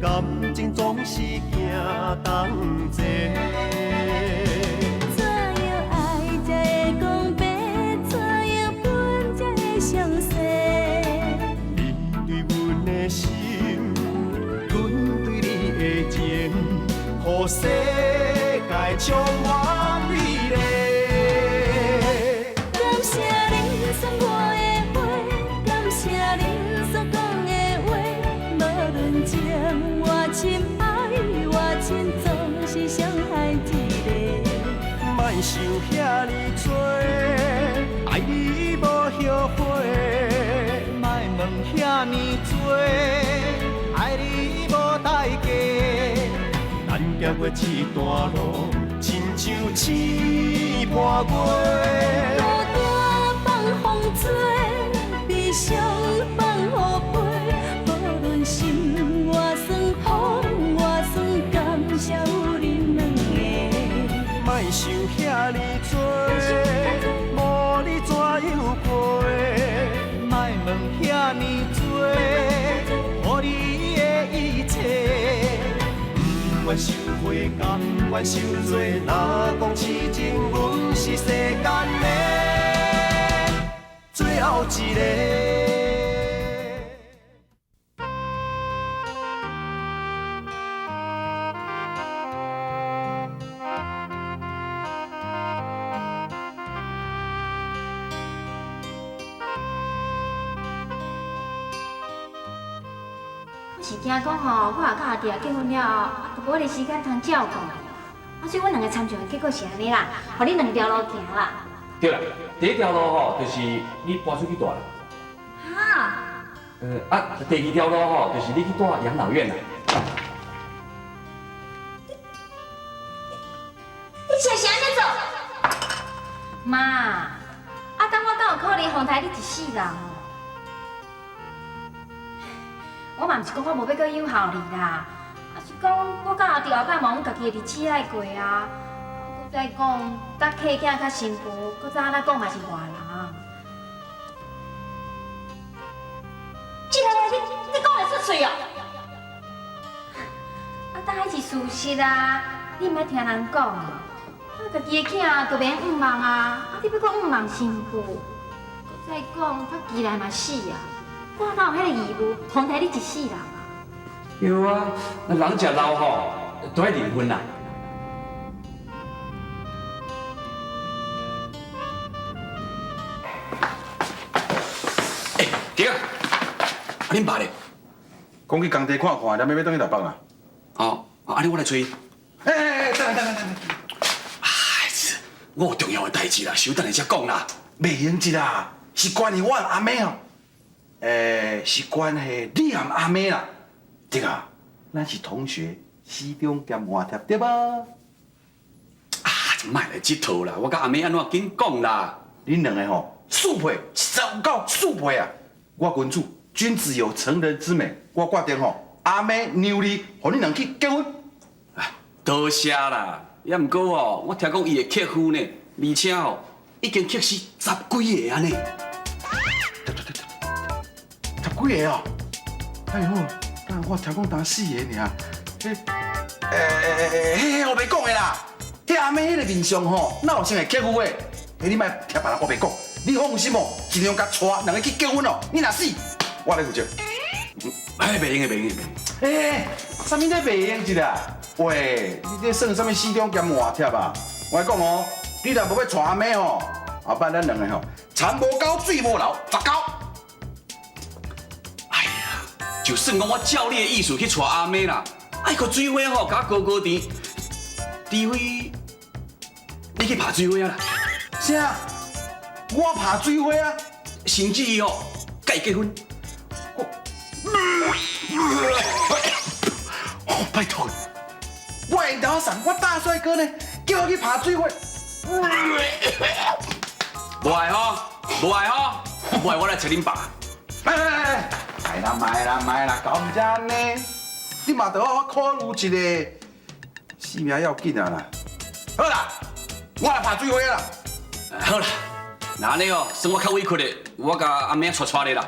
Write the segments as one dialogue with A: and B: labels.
A: 感情总是行同齐。
B: 怎样爱才会讲白？怎样分才会详细？
A: 你对阮的心，阮对你的情，予世界充满美丽。
B: 感谢你送我的花，感谢你所讲的话，无论情我亲爱我亲，总是相爱一个。
A: 莫想遐尼多，爱你无后悔。莫问遐尼多，爱你无代价。咱行过这段路，亲像刺破月。
B: 孤单放风吹，悲伤放雨飞。无论心我酸，风我酸，感谢有恁两个。
A: 莫想遐尼多，无你怎样过？莫问遐尼多，予你的一切。不愿受回，甘愿受罪。若讲痴情，阮是世间的最后一个。
C: 我是惊讲吼，我也甲阿弟结婚了后，就无迄个时间通照顾。所以阮两个参详的结果是安尼啦，互你两条路行啦。
D: 对啦，第一条路吼，就是你搬出去住啦。
C: 哈？
D: 第二条路吼，就是你去住养老院啦。
C: 你真是安尼做？妈，等我敢有可能奉台你一世人哦。我嘛毋是讲我无要搁友孝你啦，是讲我甲阿弟后摆嘛，阮家己的日子爱过啊。搁再讲，等客囝较幸福，搁再安怎讲嘛是外人。这个话你讲会出嘴哦？当然是事实啊，你毋爱听人讲啊。我家己的囝就免毋望啊，你要讲毋望幸福，搁再讲他既然嘛死啊。我哪有迄个义务奉陪你一世人啊？
D: 有啊，人食老吼，都爱离婚啦。
E: 弟啊，恁爸咧？
F: 讲去工地看看，连要倒去台北啦。
E: 哦，安尼我来催。
F: 等等，
E: 我有重要的代志啦，稍等下才讲啦。
F: 袂用一啦，是关于我和阿妹哦。是关系你和阿妹啦。这个，咱是同学，西中兼换贴对吧？
E: 就莫来这套啦，我甲阿妹安怎紧讲啦？
F: 恁两个吼，速配19速配啊！我君主，君子有成人之美，我决定吼，阿妹让你，互恁两去结婚。
E: 多谢啦，也毋过吼，我听讲伊会克夫呢，而且吼已经克死10几个安尼。
F: 10几个哦？哎呦，但我听讲当4个尔。迄我袂讲的啦。迄阿妹迄个面相吼，哪有像会克夫的？你莫听别人我袂讲，你放心哦，尽量甲带两个去结婚哦。你若死，我来负责。
E: 袂用的。
F: 啥物咧袂用一啦？喂，你这算啥物西中兼换贴啊？我讲哦，你若无要带阿妹吼，后摆咱两个吼，田无高，水无流，绝交。
E: 哎呀，就算讲我照你的意思去带阿妹啦，爱个水花吼，甲高高甜，除非你去拍水花啦。
F: 啥？我拍水花啊？
E: 甚至于吼，甲伊结婚。哦，拜托，
F: 我会打伞，我大帅哥呢，叫我去拍水花。
E: 无爱吼，无爱我来找恁爸。
F: 卖啦，搞唔遮呢？你嘛得好好考虑一下，性命要紧啊啦。好啦，我来拍水花啦。
E: 好啦，那安尼哦，算我较委屈的，我甲阿妹带你啦，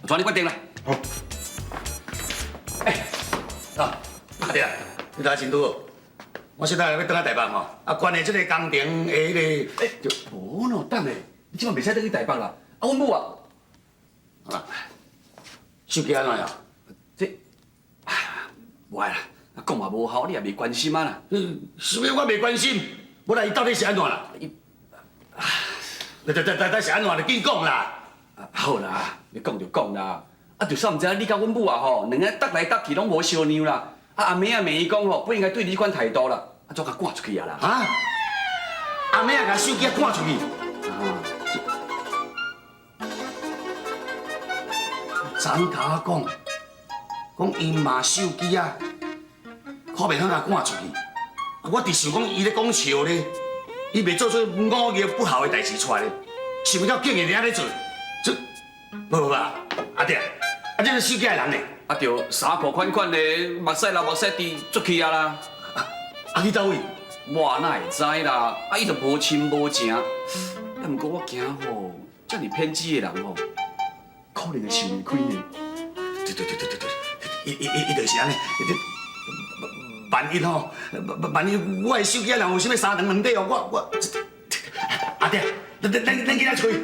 E: 怎你决定啦？
F: 好。
E: 阿弟啊，你来真拄好。我现在要倒来台北吼，关于这个工程的迄个，就无喏，等下，你即摆袂使倒去台北啦。阮母啊，手机安怎样？这，无爱啦，讲嘛无效，你也袂关心啊啦。想要我袂关心，无来伊到底是安怎啦？但是安怎？你紧讲啦。好啦，你讲就讲啦。就算毋知影你甲阮母啊吼，两个搭来搭去拢无相让啦。阿妹啊，骂伊讲吼，不应该对你款态度啦，怎甲赶出去啊啦？阿妹啊，甲手机赶出去。昨甲我讲伊骂手机啊，可袂通甲赶出去。我伫想讲伊咧讲笑咧，伊袂做出五业不好的代志出来咧，想不到竟然安尼做，这无阿弟，这个手机的人呢？就衫裤款款的，目屎流目屎滴出去啊啦！去倒位？我哪会知啦？伊就无亲无情。但毋过我惊吼，遮尔偏激的人吼，可能会受唔开呢。对，伊就是安尼。万一吼，万一我的手机人有啥物三长两短哦，我阿弟，咱今仔出去。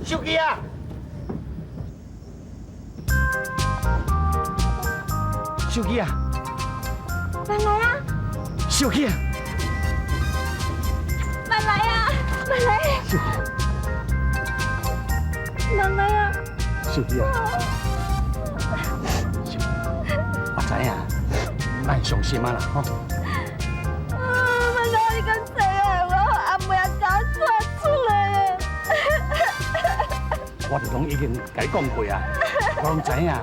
G: 手机啊！手机啊！
B: 慢来啊！
G: 手机啊！
B: 慢来啊！慢来！慢来啊！
G: 手机啊！我知影，莫伤心啊啦，吼。
B: 慢来，你敢知啊？我阿妹也假抓出来了。
G: 我哋拢已经甲你讲过啊，我拢知影，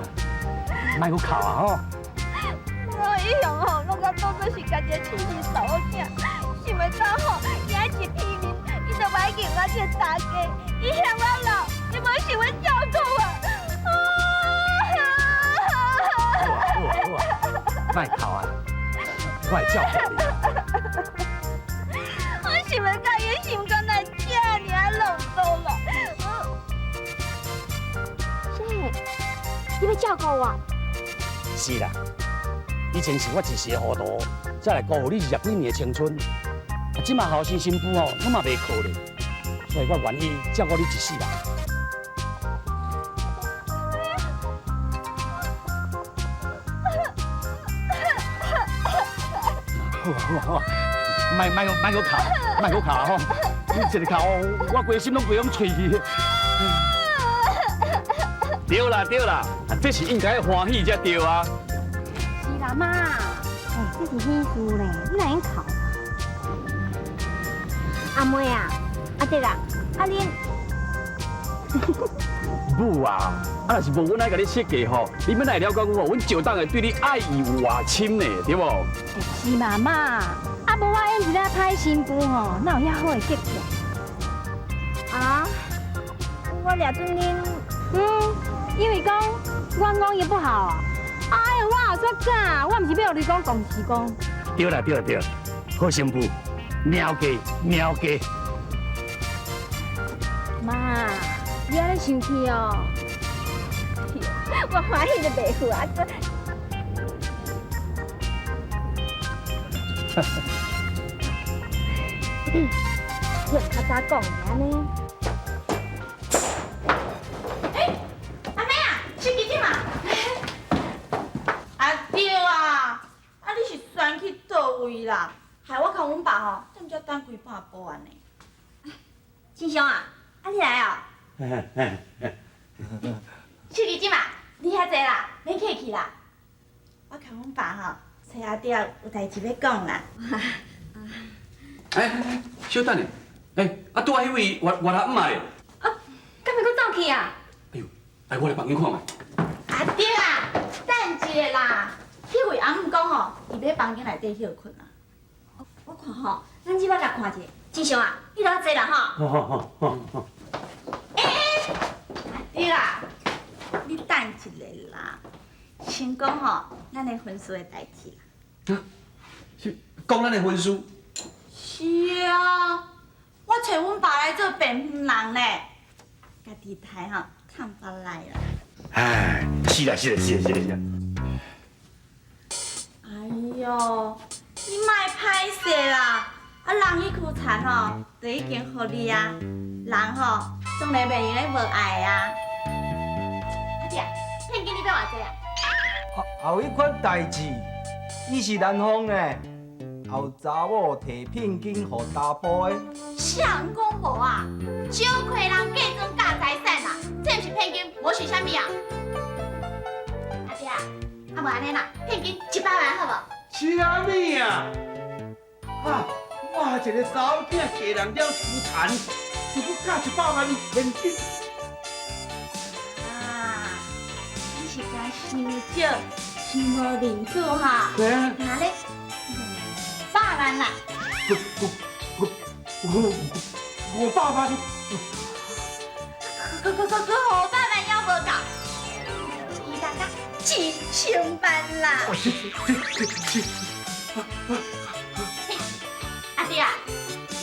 G: 莫去哭啊吼。
B: 我以后吼，拢甲当作是家己的亲生查某囝，想袂到吼，伊一批面，伊就买给我这大家，伊向我老，伊无想要照顾我。
G: 莫哭啊，我会照顾你。
B: 我想袂到伊心肝来这尔冷冻了。你要照顾我？
G: 是啦，以前是我一时糊涂，才来辜负你20几年的青春。即马后生新妇哦，我嘛袂可怜，所以我愿意照顾你一世人。好，莫去哭吼！你一直哭，我规心拢规拢碎去。对啦，这是应该欢喜才对啊。
B: 是啦妈，这是喜事咧，你哪用哭？阿妹啊，阿弟啦，恁
G: 母啊，若是无阮来甲你设计吼，你要来了解我，阮就当会对你爱意有偌深呢，对无？
B: 是嘛妈，啊无我演一个歹新妇吼，哪有遐好的结局？啊，我俩阵恁，因为讲我讲伊不好啊，哎呀，我也说假，我毋是要互你讲公事公。
G: 对啦，好新妇，了解。
B: 妈，你安尼生气哦？我欢喜就袂赴啊！我较早讲的安尼。
C: 阿妹啊，手机点啊？啊对啊，啊你是选去倒位啦？害我靠阮爸吼，踮遮等规半晡安尼。金雄啊，啊你来啊？手机点啊？你遐济啦，免客气啦。我靠阮爸吼，找阿爹有代志要讲啦。
E: 小等下，拄仔迄位活阿姆啊咧？
C: 啊，敢会阁走去啊？
E: 哎呦，我来房间看觅。
C: 阿爹啊，等一下啦！迄位阿姆讲吼，伊要房间内底休困啊。我看吼，咱即摆来看者。金雄啊，你著较济啦吼。
G: 好。
C: 阿爹啊，你等一下啦。
H: 先讲吼，咱的婚事的代志啦。
D: 是讲咱的婚事。
H: 是啊，我找阮爸来做辩护人呢，家己台吼看法来啦。
F: 哎，是啦。
H: 哎呦，你莫歹势啦！啊，人迄躯田吼，就已经互你啊，人吼总来袂用咧无爱啊。阿弟啊，骗金你要偌济啊？
A: 后迄款代志，伊是南方的，后查某摕聘金互查甫的。
H: 谁人讲无啊？少亏人嫁妆嫁财产啊，这毋是骗金，无是啥物啊？阿弟啊，啊无安尼啦，骗金100万好无？
D: 啥物啊？啊！我一个查某囝嫁人了出残，就搁加100万现金。
H: 啊，你是讲伤少，伤无面子哈？
D: 对啊。
H: 哪咧？100万啦！
D: 我爸爸就
H: 500万还无够，伊大家1000万啦！阿弟啊，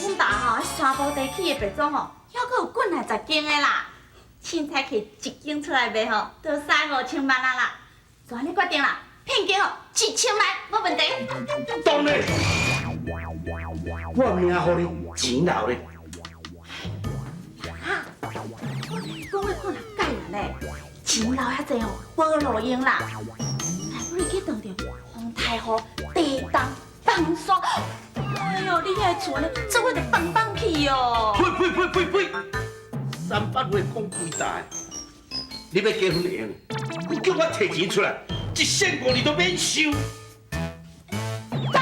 H: 阮爸吼山坡地起的白种吼，还阁有滚来10间的啦，凊彩摕1间出来卖吼，都3、5千万啦啦。就安尼决定啦，聘金吼1000万，无问题。
D: 当然，我命互你钱留咧。
H: 哈，讲话看若假人嘞，钱留遐济吼，无路用啦。来不如去当着皇太后地当放山。哎呦，你遐厝呢，做伙就放去哦。
D: 呸！300岁讲几大？你要结婚用，你叫我摕钱出来，1仙5你都免收。
H: 爸，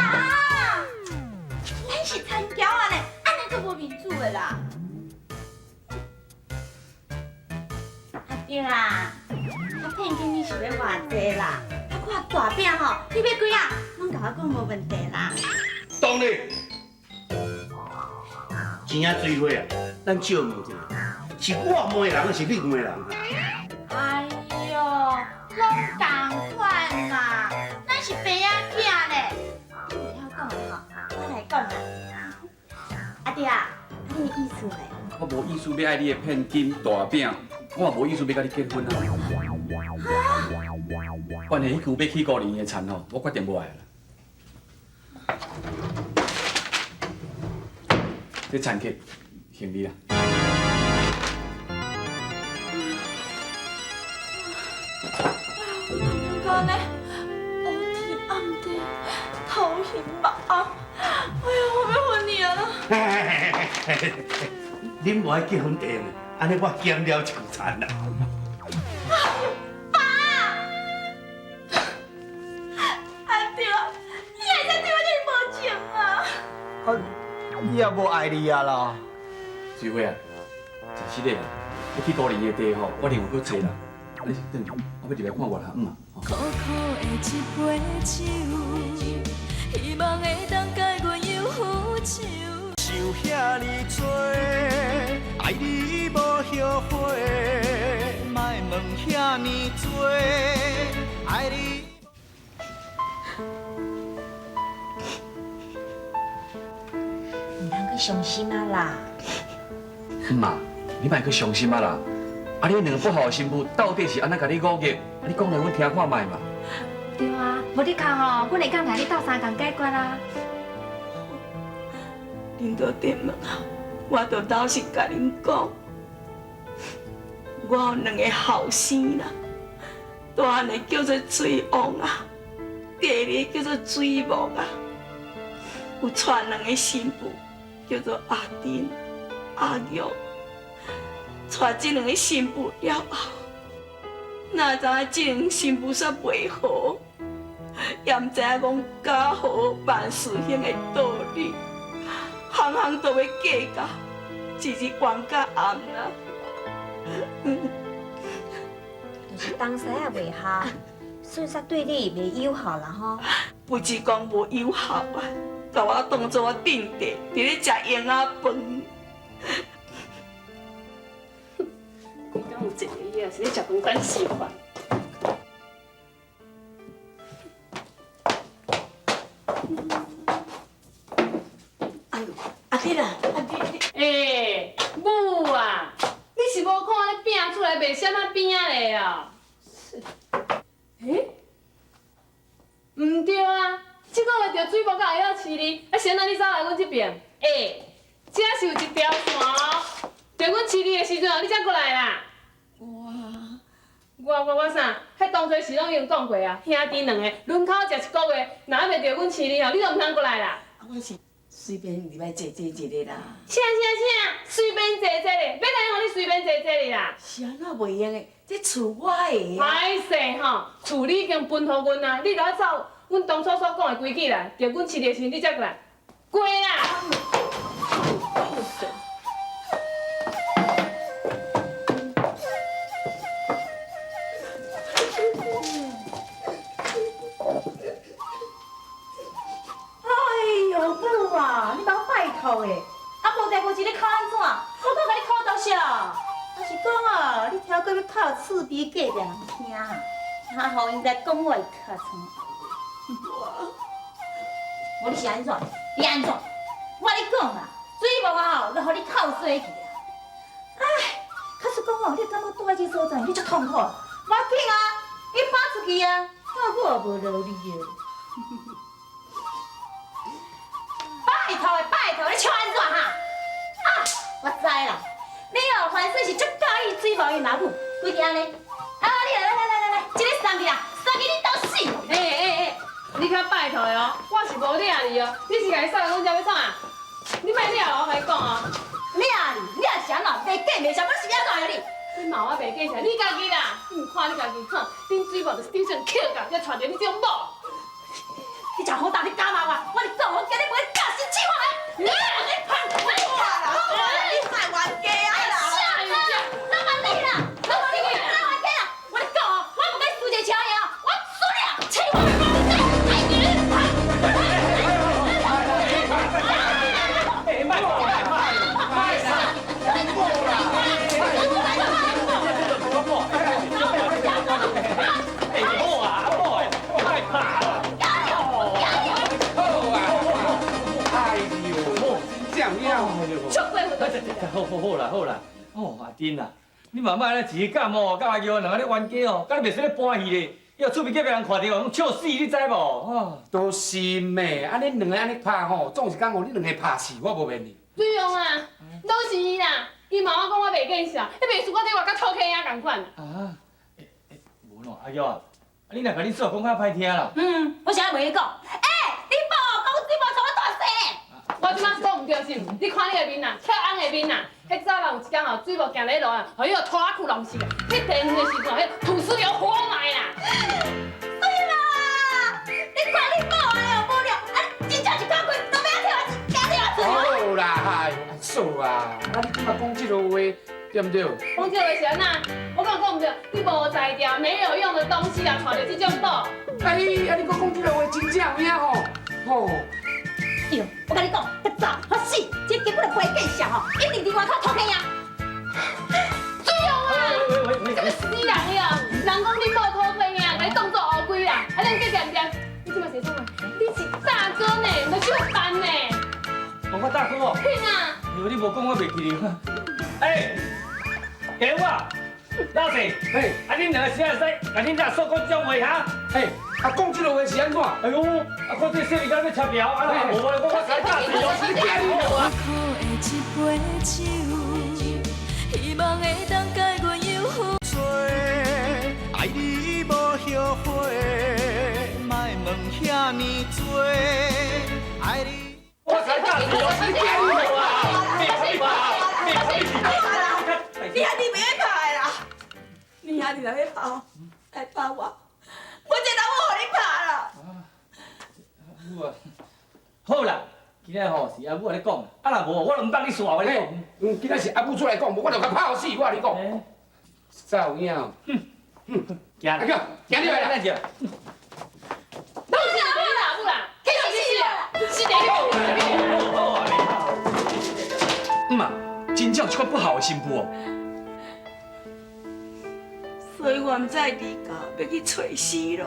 H: 咱是参交啊嘞，安尼就无面子的啦。阿弟啦，啊骗金你是要偌济啦？啊看大饼吼，你要几啊？拢甲我讲无问题啦。
D: 当然，钱啊水花啊，咱借问者，是我问的人，还是你问的人啊？
H: 哎呦，拢同款啦，咱是爸仔囝咧。你袂晓讲的吼，我来讲啦。阿弟啊，你的意思嘞？
D: 我无意思要爱你的骗金大饼，我也无意思要甲你结婚啊。关于迄句要起5年的田吼，我决定无爱啦。这田客行你啦。
H: 干呢？黑天暗地，头晕目暗，哎呀，我要昏去啊啦！
D: 恁无爱结婚用，安尼我减了一句田啦。
H: 爸，阿弟啊，你会使对我这么无情啊？
A: 啊，伊也无爱你啊啦。
D: 水花啊，真是的啦，要起5年的地吼，我另外搁找人。你先等下，我要入来看我啦，嘛。
B: 苦苦的一杯酒，希望会当解阮忧愁。
A: 想遐尼多，爱你无后悔，莫问遐尼多，爱你。
H: 唔通去伤心啊啦！
D: 妈，你莫去伤心啊啦！啊，你两个不好的媳妇到底是安怎甲你误解？你讲来阮听看卖嘛。
C: 对啊，无你讲吼，阮会讲甲你斗相共解决啦。
I: 恁都点问啊，我都老实甲恁讲，我有2个后生啦，大个叫做水王啊，第2个叫做水木啊，有娶2个媳妇，叫做阿珍、阿玉。娶这2个媳妇了后，哪知影这2个媳妇煞袂好，也毋知影讲家好万事兴的道理。行行都要计较，日日冤甲暗啦。
J: 就是当时也袂合，所以才对你袂友好啦吼。
I: 不是讲无友好啊，甲我当作我顶地，伫咧食婴仔饭。
K: 刚有一个伊也是咧食饭管喜欢。
I: 哎呦，阿弟啦，阿弟，
K: 欸，母啊，你是无看你饼出来卖什么饼仔嘞哦？欸，唔对啊，这个月着水无甲会晓饲你，啊，先让你走来阮这边。欸，这是有一条线哦，着阮饲你的时阵哦，你才过来啦。我啥？迄当初是拢已经讲过啊，兄弟两个轮口食一个月，若还袂着阮饲你哦，你就唔通过来啦。
I: 我是随便入来坐一个啦。
K: 请，随便坐坐咧，要来互你随便坐坐咧啦。
I: 是安怎袂用的？这厝我的啊。
K: 歹势吼，厝你已经分互阮啊，你著要照阮当初所讲的规矩来，着阮饲你的时阵你才过来。过啦！
H: 哎呦，母啊，你冇拜托诶，啊无代无志你哭安怎？我搁甲你哭到啥？我是讲啊，你听过要哭厝边隔壁人听啊，哈互因在讲话较惨。无你是安怎？你安怎？我甲你讲啦，水无啊吼，就互你哭水去啊。唉，假使讲哦，你感觉住在这所在，你足痛苦，无要紧啊，你搬出去啊，我也无劳你哦。拜托，你笑安怎哈？啊，我知啦，你哦，凡事是足介意水某因老母，规定安尼。啊，你来，这个三个啊，三个你都死。
K: 欸，你较拜托的哦，我是无领你哦，你是家己送来阮遮要创啊？你莫领哦，我甲你讲哦。
H: 领你也是安怎？袂计袂上，我是安怎的你？
K: 你嘛我袂计啥，你家己啦，你毋看你家己看，恁水某就是顶上捡到，才娶着你这种某。
H: 你真好打，你假骂我，我是讲我今日袂假心气话的。你判我啦！你卖冤家啊啦！下雨天，那么你啦，那么你卖冤家啊！我跟你讲哦，我不跟苏姐抢赢，我输了，请我
L: 好啦，哦阿丁啊，你慢慢咧自己干哦，甲阿叫两个咧冤家哦，甲你袂使咧搬戏咧，要厝边隔壁人看到，拢笑死你知无？哦，
F: 都是咩？安尼两个安尼拍吼，总是讲互你两个拍死，我无骗你。
K: 对哦啊，都是伊啦，伊妈妈讲我袂见笑，迄袂输我这话甲偷客仔共款。
L: 啊，无喏，阿叫啊，你若甲你说讲较歹听啦。
H: 我现在袂讲，你无讲水无从我大声。
K: 我即摆讲毋对是，你看你的面啊，跳红的面啊，迄早人有一天吼，水无行咧路啊，互伊拖裤弄死啊，迄第二个时阵，迄吐司有火买啦。
H: 水嘛，你看你某安尼有无聊，真正是讲过，都要跳啊，惊跳啊！
F: 好啦，哎，数啊，啊你今嘛讲这个话，对不对？
K: 讲这个是安那？我敢讲毋对，你无才调，没有用的东西啊，娶着这种某。
F: 哎，你讲这个话真正有影吼，吼。
H: 哟，我跟你讲，得早发死，这根本就袂见笑吼，一定伫外口偷听呀！
K: 水用啊！这个死人呀！人讲你某偷窥呀，甲你当作乌龟啦，啊，恁计掂唔掂？你即摆是啥啊？你是大哥呢，唔是小班呢。
L: 我大哥哦。
K: 嘿啊！
L: 你无讲我袂记哩。哎，给我，老师，
F: 嘿，
L: 啊恁两个谁会使？甲恁俩说过这种话哈？
F: 嘿，啊讲这个话是安怎？
L: 哎呦，啊我这小鱼干要吃苗，啊那无我才大事哦，是假的啊。
B: 苦的一杯酒，希望会当解阮忧郁。
A: 做爱你无后悔，莫问遐尼多，爱你。
L: 我才大事哦，是假的啊！
I: 你兄弟袂晓拍啦，你兄弟若要拍，来拍我，我这人我互你拍啦。
L: 好啦，今仔吼是阿母咧讲，啊若无我就唔当你说我咧讲。
F: 今仔是阿母出来讲，无我就甲拍死，我跟你讲。真有影哦。
L: 行
F: 阿哥，行你来啦。
K: 都是阿母啦，阿母啦，继续啦，是的。
L: 好啊，
E: 妈，真正有这款不好的媳妇哦。
I: 所以我唔再离家，要去找死咯。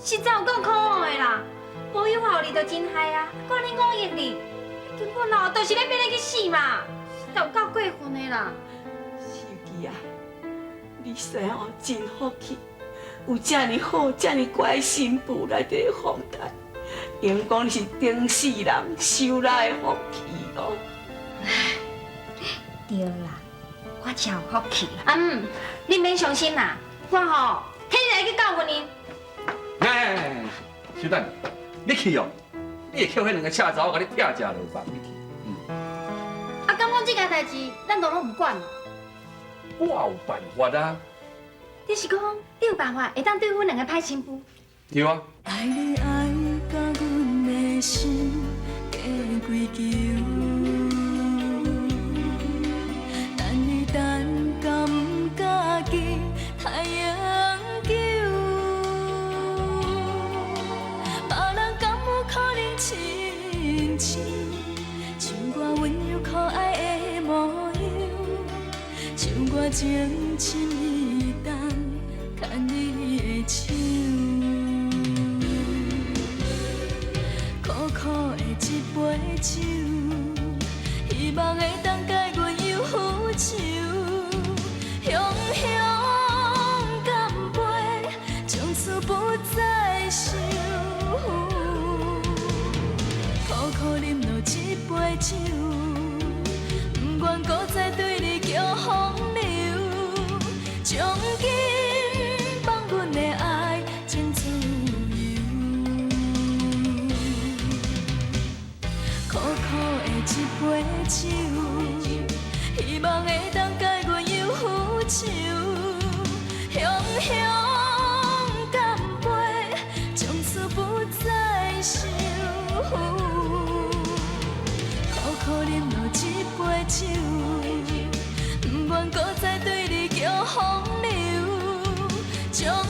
C: 实在有够可恶的啦！无有效你就真害啊！管你五亿哩，根本哦，就是咧变你去死嘛，都有够过分的啦！
I: 秀姬啊，你生哦真福气，有这么好、这么乖的新妇来这个皇台，用讲你是顶世人修来的福气哦。
J: 对啦，我真有福气啦。
C: 你免伤心啦，我吼替你来去教训你。
F: 哎，小等，你去哦，你会捡迄两个赤爪，我甲你拆食落吧，你去。
C: 啊，敢讲这件代志，咱都拢唔管。
F: 我有办法啊。
C: 你是讲你有办法会当对付两个歹新妇？
F: 对啊。
B: 爱你爱甲阮的心加归球，等你等敢不敢记太阳球？别人敢有可能亲像像我温柔可爱的模样，像我情深意重牵你的手。苦苦的一杯酒，希望会当解阮忧愁。雄雄干杯，从此不再想。苦苦饮落一杯酒，不愿搁再对你叫风流。从今放阮的爱真自由。苦苦的一杯酒，希望会当解阮忧愁。